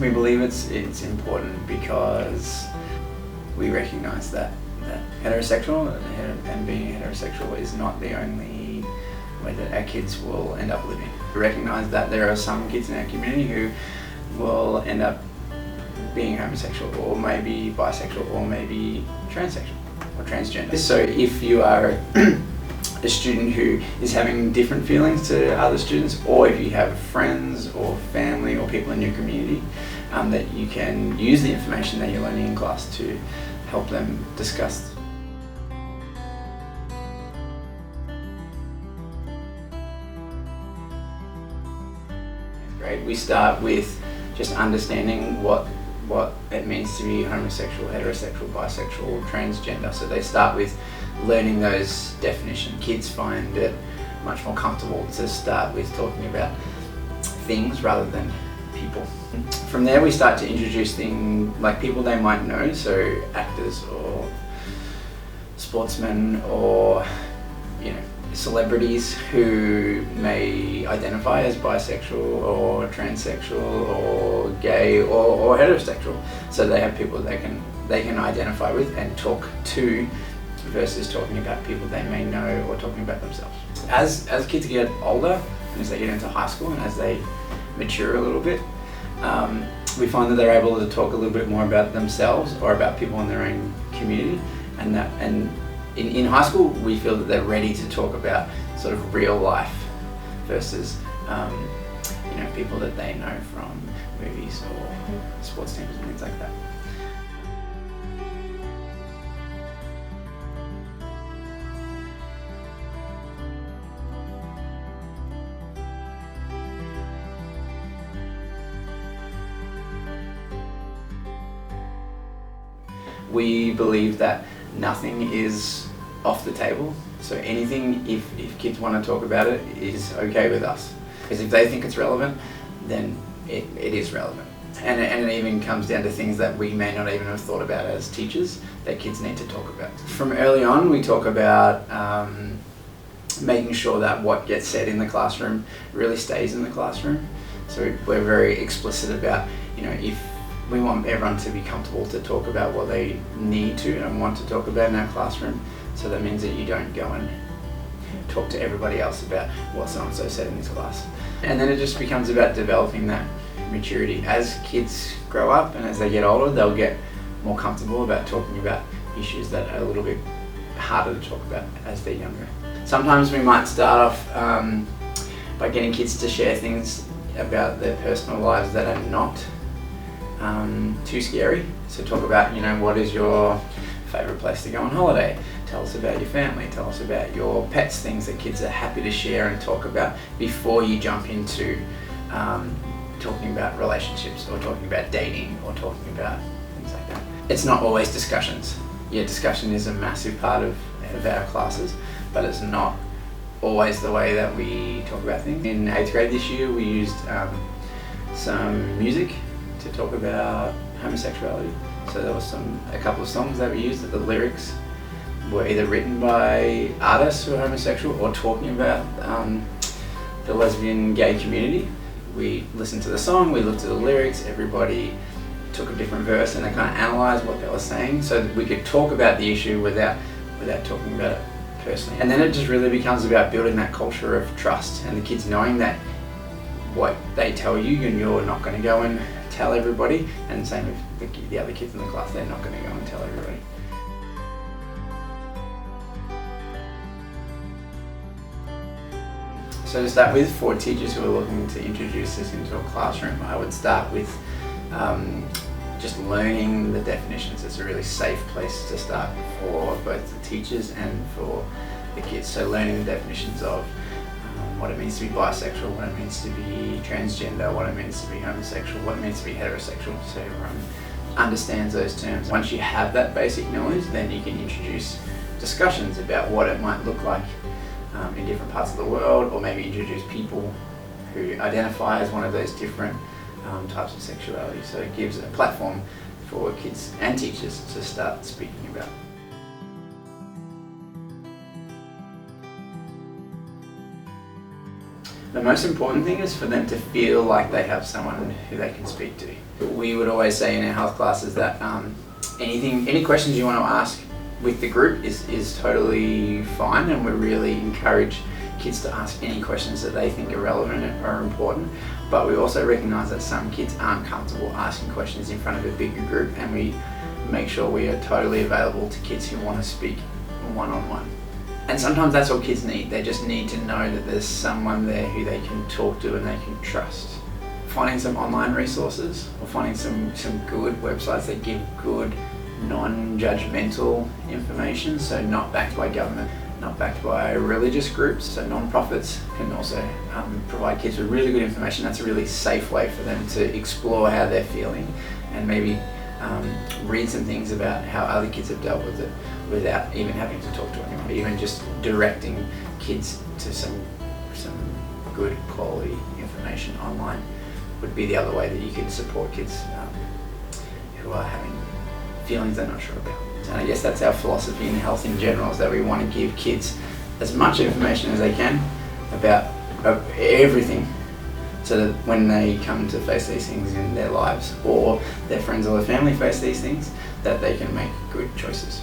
We believe it's important because we recognise that heterosexual and being heterosexual is not the only way that our kids will end up living. We recognise that there are some kids in our community who will end up being homosexual or maybe bisexual or maybe transsexual or transgender. So if you are a student who is having different feelings to other students, or if you have friends or family or people in your community, that you can use the information that you're learning in class to help them discuss. Great. We start with just understanding what it means to be homosexual, heterosexual, bisexual, transgender. So they start with learning those definitions. Kids find it much more comfortable to start with talking about things rather than people. From there we start to introduce things like people they might know, so actors or sportsmen or celebrities who may identify as bisexual or transsexual or gay or heterosexual. So they have people they can identify with and talk to, versus talking about people they may know or talking about themselves. As kids get older, and as they get into high school and as they mature a little bit, we find that they're able to talk a little bit more about themselves or about people in their own community, and in high school we feel that they're ready to talk about sort of real life versus people that they know from movies or sports teams and things like that. We believe that nothing is off the table, so anything, if kids want to talk about it, is okay with us. Because if they think it's relevant, then it is relevant. And it even comes down to things that we may not even have thought about as teachers that kids need to talk about. From early on, we talk about making sure that what gets said in the classroom really stays in the classroom. So we're very explicit about, if we want everyone to be comfortable to talk about what they need to and want to talk about in our classroom. So that means that you don't go and talk to everybody else about what so-and-so said in this class. And then it just becomes about developing that maturity. As kids grow up and as they get older, they'll get more comfortable about talking about issues that are a little bit harder to talk about as they're younger. Sometimes we might start off by getting kids to share things about their personal lives that are not too scary. So talk about, what is your favourite place to go on holiday? Tell us about your family, tell us about your pets, things that kids are happy to share and talk about before you jump into talking about relationships or talking about dating or talking about things like that. It's not always discussions. Yeah, discussion is a massive part of our classes, but it's not always the way that we talk about things. In 8th grade this year we used some music to talk about homosexuality. So there was a couple of songs that we used that the lyrics were either written by artists who are homosexual or talking about the lesbian gay community. We listened to the song, we looked at the lyrics, everybody took a different verse and they kind of analysed what they were saying so that we could talk about the issue without talking about it personally. And then it just really becomes about building that culture of trust and the kids knowing that what they tell you and you're not going to go and tell everybody, and same with the other kids in the class, they're not going to go and tell everybody. So to start with, for teachers who are looking to introduce this into a classroom, I would start with just learning the definitions. It's a really safe place to start for both the teachers and for the kids. So learning the definitions of what it means to be bisexual, what it means to be transgender, what it means to be homosexual, what it means to be heterosexual. So everyone understands those terms. Once you have that basic knowledge, then you can introduce discussions about what it might look like in different parts of the world, or maybe introduce people who identify as one of those different types of sexuality. So it gives a platform for kids and teachers to start speaking about. The most important thing is for them to feel like they have someone who they can speak to. We would always say in our health classes that any questions you want to ask with the group is totally fine, and we really encourage kids to ask any questions that they think are relevant or important. But we also recognise that some kids aren't comfortable asking questions in front of a bigger group, and we make sure we are totally available to kids who want to speak one-on-one. And sometimes that's all kids need. They just need to know that there's someone there who they can talk to and they can trust. Finding some online resources or finding some good websites that give good non-judgmental information, so not backed by government, not backed by religious groups. So non-profits can also provide kids with really good information. That's a really safe way for them to explore how they're feeling and maybe read some things about how other kids have dealt with it without even having to talk to anyone. Even just directing kids to some good quality information online would be the other way that you can support kids who are having feelings they're not sure about. And I guess that's our philosophy in health in general, is that we want to give kids as much information as they can about everything, so that when they come to face these things in their lives, or their friends or their family face these things, that they can make good choices.